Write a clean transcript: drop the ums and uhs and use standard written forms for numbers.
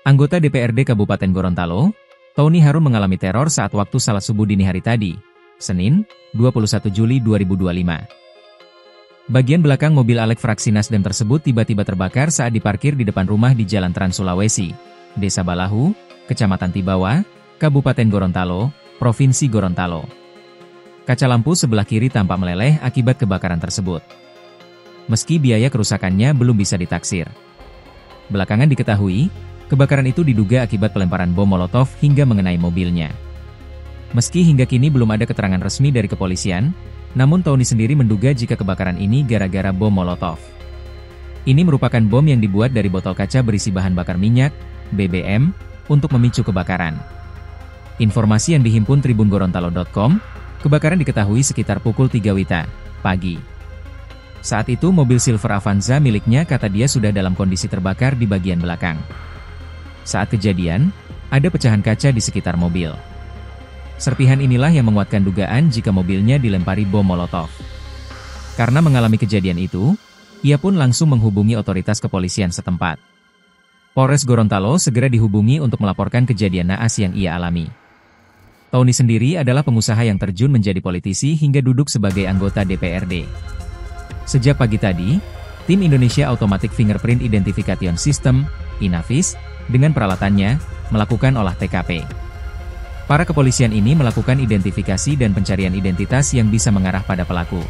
Anggota DPRD Kabupaten Gorontalo, Tony Harun mengalami teror saat waktu salat subuh dini hari tadi, Senin, 21 Juli 2025. Bagian belakang mobil Alek fraksi Nasdem tersebut tiba-tiba terbakar saat diparkir di depan rumah di Jalan Trans Sulawesi, Desa Balahu, Kecamatan Tibawa, Kabupaten Gorontalo, Provinsi Gorontalo. Kaca lampu sebelah kiri tampak meleleh akibat kebakaran tersebut. Meski biaya kerusakannya belum bisa ditaksir. Belakangan diketahui, kebakaran itu diduga akibat pelemparan bom Molotov hingga mengenai mobilnya. Meski hingga kini belum ada keterangan resmi dari kepolisian, namun Tony sendiri menduga jika kebakaran ini gara-gara bom Molotov. Ini merupakan bom yang dibuat dari botol kaca berisi bahan bakar minyak, BBM, untuk memicu kebakaran. Informasi yang dihimpun tribungorontalo.com, kebakaran diketahui sekitar pukul 3 WITA pagi. Saat itu mobil Silver Avanza miliknya kata dia sudah dalam kondisi terbakar di bagian belakang. Saat kejadian, ada pecahan kaca di sekitar mobil. Serpihan inilah yang menguatkan dugaan jika mobilnya dilempari bom Molotov. Karena mengalami kejadian itu, ia pun langsung menghubungi otoritas kepolisian setempat. Polres Gorontalo segera dihubungi untuk melaporkan kejadian naas yang ia alami. Tony sendiri adalah pengusaha yang terjun menjadi politisi hingga duduk sebagai anggota DPRD. Sejak pagi tadi, tim Indonesia Automatic Fingerprint Identification System, INAFIS, dengan peralatannya, melakukan olah TKP. Para kepolisian ini melakukan identifikasi dan pencarian identitas yang bisa mengarah pada pelaku.